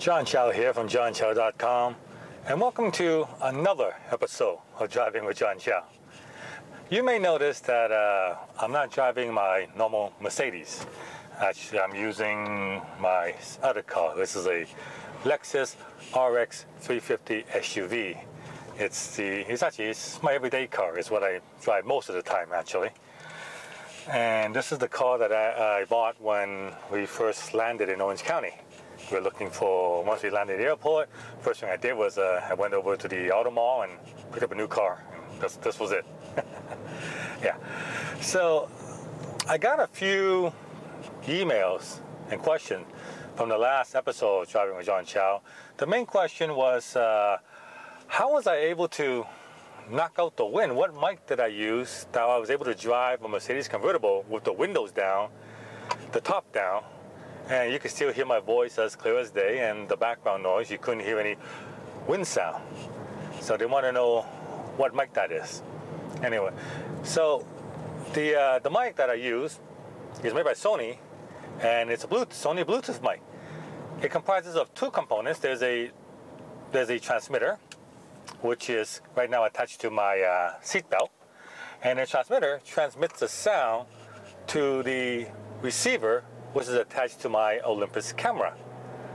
John Chow here from johnchow.com, and welcome to another episode of Driving with John Chow. You may notice that I'm not driving my normal Mercedes. Actually, I'm using my other car. This is a Lexus RX 350 SUV. It's my everyday car. It's what I drive most of the time, actually. And this is the car that I bought when we first landed in Orange County. We were looking for, once we landed at the airport, first thing I did was I went over to the auto mall and picked up a new car. This was it. Yeah. So I got a few emails and questions from the last episode of Driving with John Chow. The main question was, how was I able to knock out the wind? What mic did I use that I was able to drive a Mercedes convertible with the windows down, the top down, and you could still hear my voice as clear as day, and the background noise, you couldn't hear any wind sound. So they want to know what mic that is. Anyway, so the mic that I use is made by Sony, and it's a Sony Bluetooth mic. It comprises of two components. There's a transmitter, which is right now attached to my seat belt, and the transmitter transmits the sound to the receiver, which is attached to my Olympus camera.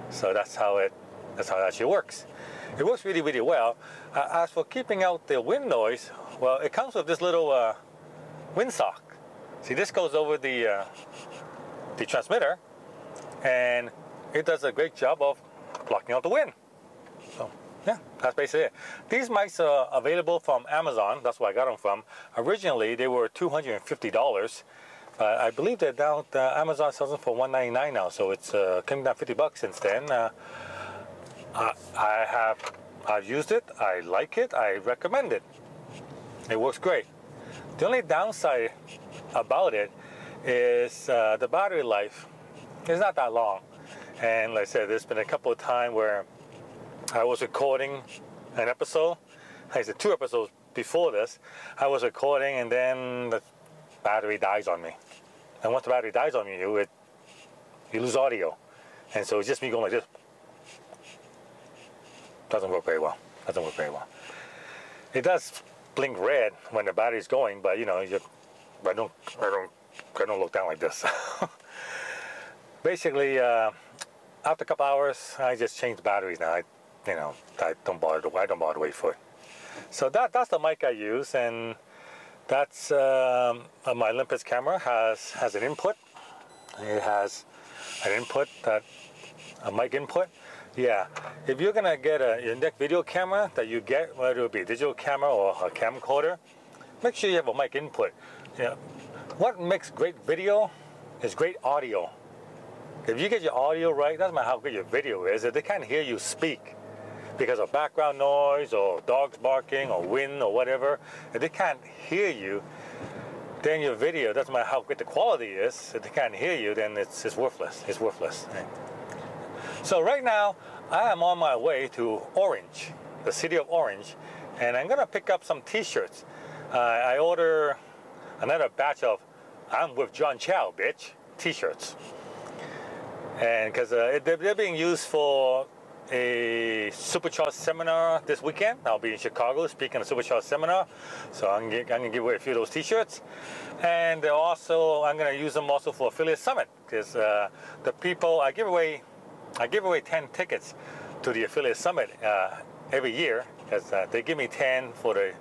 So that's how it actually works. It works really, really well. As for keeping out the wind noise, well, it comes with this little windsock. See, this goes over the transmitter, and it does a great job of blocking out the wind. So yeah, that's basically it. These mics are available from Amazon. That's where I got them from. Originally, they were $250. I believe that now Amazon sells them for $199 now, so it's coming down $50 since then. I've used it. I like it. I recommend it. It works great. The only downside about it is the battery life is not that long. And like I said, there's been a couple of times where I was recording an episode. I said 2 episodes before this. I was recording, and then the battery dies on me. And once the battery dies on you, you lose audio. And so it's just me going like this. Doesn't work very well. It does blink red when the battery's going, but you know, I don't look down like this. Basically, after a couple hours, I just change the batteries now. I don't bother to wait for it. So that's the mic I use, and that's my Olympus camera has an input. It has an input, a mic input. Yeah, if you're gonna get your next video camera that you get, whether it be a digital camera or a camcorder, make sure you have a mic input. Yeah, what makes great video is great audio. If you get your audio right, doesn't matter how good your video is. If they can't hear you speak because of background noise or dogs barking or wind or whatever, if they can't hear you, then your video, doesn't matter how good the quality is, if they can't hear you, then it's worthless. It's worthless. Right? So right now, I am on my way to Orange, the city of Orange, and I'm gonna pick up some t-shirts. I order another batch of "I'm with John Chow, bitch" t-shirts. And because they're being used for a Supercharged seminar this weekend. I'll be in Chicago speaking at a Supercharged seminar, so I'm gonna give away a few of those t-shirts. And I'm gonna use them also for Affiliate Summit, because the people I give away 10 tickets to the Affiliate Summit every year, because they give me 10 for the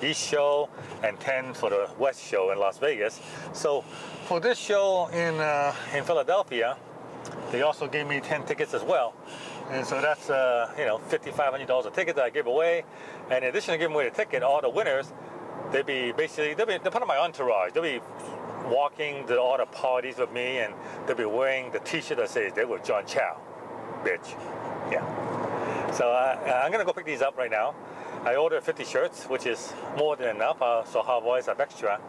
East show and 10 for the West show in Las Vegas. So for this show in Philadelphia, they also gave me 10 tickets as well. And so that's $5,500 a ticket that I give away. And in addition to giving away the ticket, all the winners, they're part of my entourage. They'll be walking to all the parties with me, and they'll be wearing the t-shirt that says "They were John Chow, bitch." Yeah. So I'm gonna go pick these up right now. I ordered 50 shirts, which is more than enough, so I'll always have extra.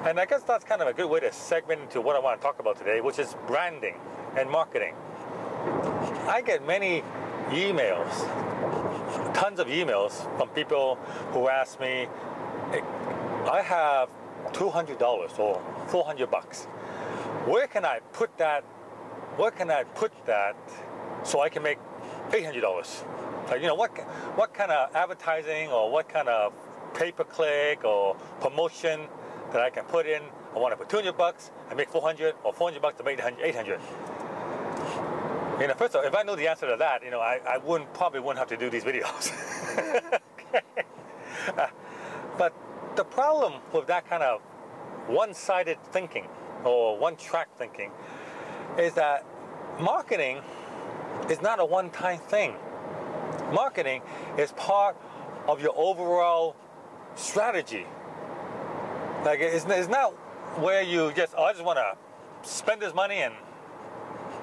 And I guess that's kind of a good way to segment into what I want to talk about today, which is branding and marketing. I get many emails, tons of emails from people who ask me, hey, I have $200 or $400. Where can I put that so I can make $800. Like, you know, what kind of advertising or what kind of pay-per-click or promotion that I can put in? I want to put $200 and make 400, or $400 to make 800. You know, first of all, if I knew the answer to that, you know, I probably wouldn't have to do these videos. Okay. But the problem with that kind of one-sided thinking or one-track thinking is that marketing is not a one-time thing. Marketing is part of your overall strategy. Like, it's not where you just, oh, I just want to spend this money and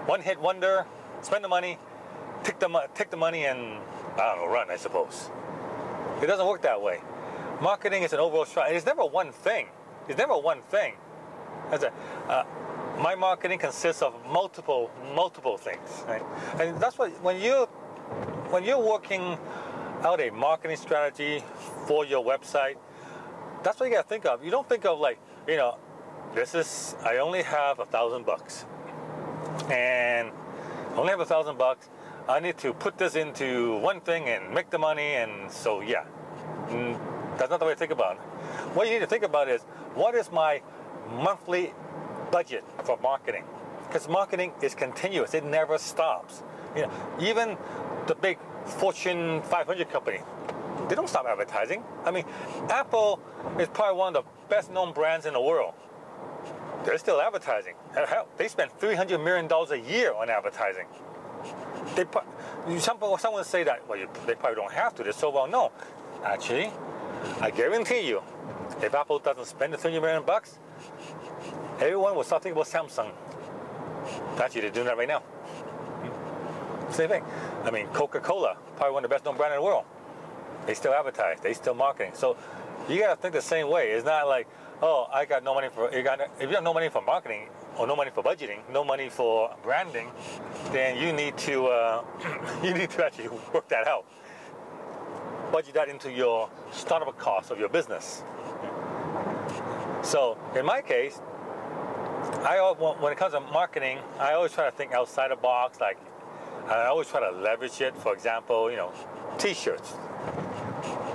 one-hit wonder, spend the money, take the money and, I don't know, run, I suppose. It doesn't work that way. Marketing is an overall strategy. It's never one thing. It's never one thing. My marketing consists of multiple things, right? And that's what, when you're working out a marketing strategy for your website, that's what you gotta think of. You don't think of like, you know, I only have $1,000, and I only have $1,000. I need to put this into one thing and make the money, and so yeah. That's not the way to think about it. What you need to think about is, what is my monthly budget for marketing? Because marketing is continuous. It never stops. You know, even the big Fortune 500 company, they don't stop advertising. I mean, Apple is probably one of the best known brands in the world. They're still advertising. Hell, they spend $300 million a year on advertising. Someone say that, well, they probably don't have to. They're so well known. Actually, I guarantee you, if Apple doesn't spend the $300 million, everyone will start thinking about Samsung. Actually, they're doing that right now. Same thing. I mean, Coca-Cola, probably one of the best known brands in the world. They still advertise. They still marketing. So you got to think the same way. It's not like, oh, I got no money if you have no money for marketing or no money for budgeting, no money for branding, then you need to actually work that out. Budget that into your startup cost of your business. So in my case, when it comes to marketing, I always try to think outside the box. Like, I always try to leverage it. For example, you know, T-shirts.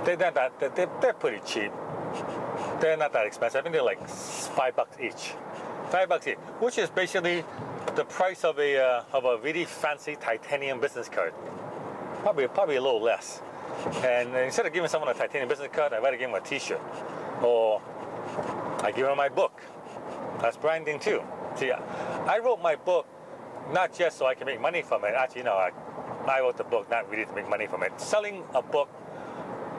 They're pretty cheap. They're not that expensive. I think they're like $5 each. $5 each, which is basically the price of a really fancy titanium business card. Probably a little less. And instead of giving someone a titanium business card, I'd rather give them a T-shirt, or I give them my book. That's branding too. See, I wrote my book not just so I can make money from it. Actually, no, I wrote the book not really to make money from it. Selling a book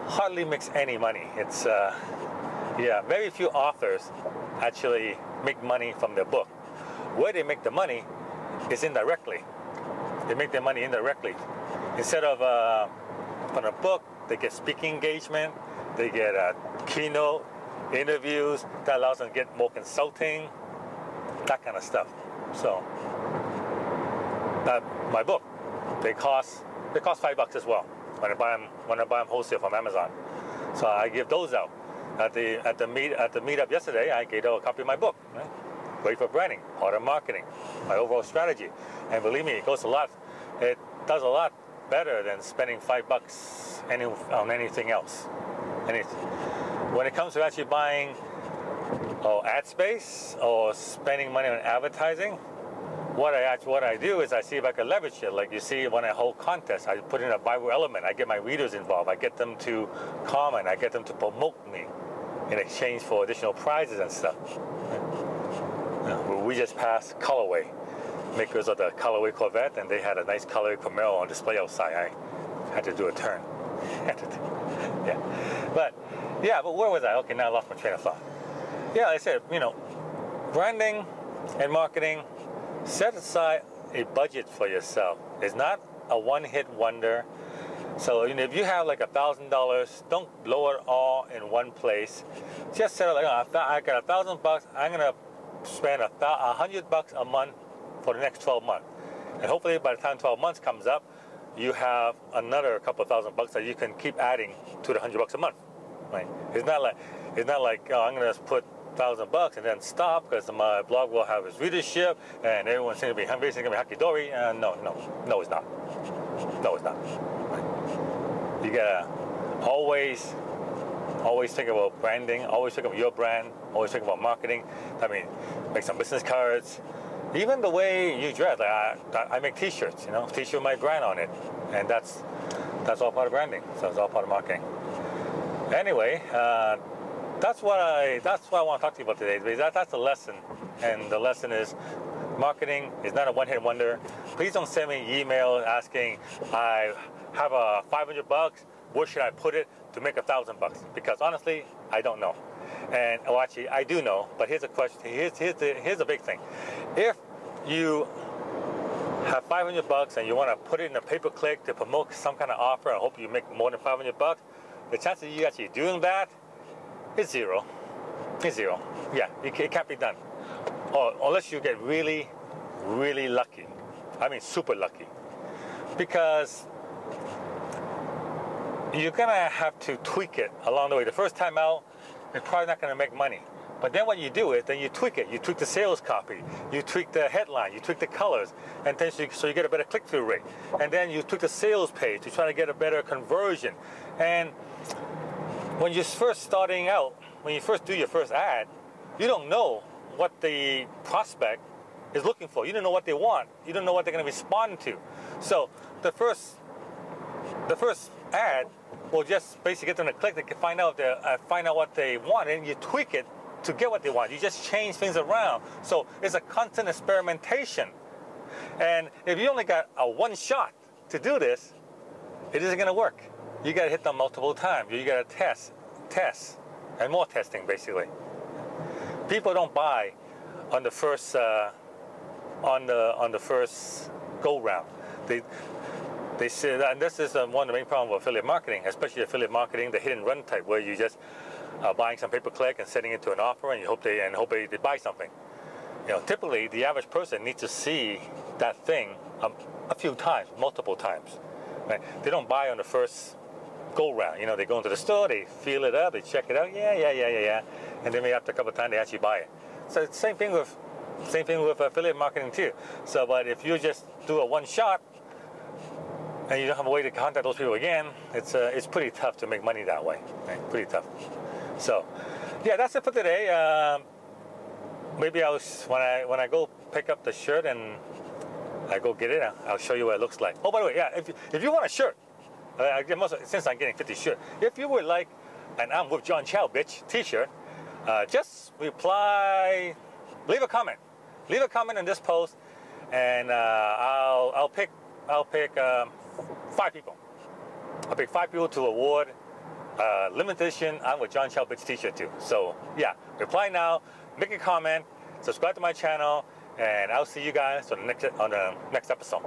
hardly makes any money. It's very few authors actually make money from their book. Where they make the money is indirectly. They make their money indirectly. Instead of from a book, they get speaking engagement, they get keynote interviews that allows them to get more consulting, that kind of stuff. So my book, they cost $5 as well when I buy them wholesale from Amazon. So I give those out. At the meetup yesterday, I gave out a copy of my book. Right? Great for branding, part of marketing, my overall strategy. And believe me, it does a lot better than spending $5 on anything else. When it comes to actually buying ad space or spending money on advertising, what I do is I see if I can leverage it. Like you see, when I hold contests, I put in a viral element. I get my readers involved. I get them to comment. I get them to promote me in exchange for additional prizes and stuff. We just passed Colorway, makers of the Colorway Corvette, and they had a nice Colorway Camaro on display outside. I had to do a turn. But where was I? Okay, now I lost my train of thought. Yeah, I said, you know, branding and marketing, set aside a budget for yourself. It's not a one-hit wonder. So, you know, if you have like $1,000, don't blow it all in one place. Just say, like, I got $1,000. I'm gonna spend $100 a month for the next 12 months, and hopefully by the time 12 months comes up, you have another couple of $1,000 that you can keep adding to the $100 a month. Right? It's not like oh, I'm gonna put $1,000 and then stop because my blog will have its readership and everyone's going to be hungry, it's going to be hunky-dory. No, it's not. No, it's not. You gotta always think about branding, always think about your brand, always think about marketing. I mean, make some business cards. Even the way you dress, like I make T-shirts, you know, T-shirt with my brand on it, and that's all part of branding. So it's all part of marketing. Anyway, that's what I want to talk to you about today. Because that's the lesson, and the lesson is marketing is not a one-hit wonder. Please don't send me email asking, I have a $500. Where should I put it to make $1,000? Because honestly, I don't know. And well, actually, I do know. But here's a question. Here's the big thing. If you have $500 and you want to put it in a pay-per-click to promote some kind of offer and hope you make more than $500, the chance of you actually doing that is zero. It's zero. Yeah, it can't be done. Or unless you get really, really lucky. I mean, super lucky. Because you're gonna have to tweak it along the way. The first time out, it's probably not gonna make money. But then when you do it, then you tweak it. You tweak the sales copy, you tweak the headline, you tweak the colors, and then so you get a better click-through rate. And then you tweak the sales page to try to get a better conversion. And when you're first starting out, when you first do your first ad, you don't know what the prospect is looking for. You don't know what they want. You don't know what they're gonna respond to. So the first ad will just basically get them to click. They can find out what they want, and you tweak it to get what they want. You just change things around. So it's a constant experimentation. And if you only got a one shot to do this, it isn't going to work. You got to hit them multiple times. You got to test, and more testing basically. People don't buy on the first first go round. They say that, and this is one of the main problems with affiliate marketing, especially affiliate marketing, the hit and run type, where you just buying some pay-per-click and setting it to an offer, and you hope they buy something. You know, typically the average person needs to see that thing a few times, multiple times. Right? They don't buy on the first go round. You know, they go into the store, they feel it up, they check it out, yeah, and then maybe after a couple of times they actually buy it. So it's same thing with affiliate marketing too. So, but if you just do a one shot, and you don't have a way to contact those people again, it's pretty tough to make money that way. Right? Pretty tough. So, yeah, that's it for today. Maybe when I go pick up the shirt and I go get it, I'll show you what it looks like. Oh, by the way, yeah, if you want a shirt, since I'm getting 50 shirts, if you would like an "I'm with John Chow, bitch" T-shirt, just reply, leave a comment on this post, and I'll pick 5 people. I'll pick 5 people to award limited edition "I'm with John Chow bitch" T-shirt too. So yeah, reply now, make a comment, subscribe to my channel, and I'll see you guys on the next episode.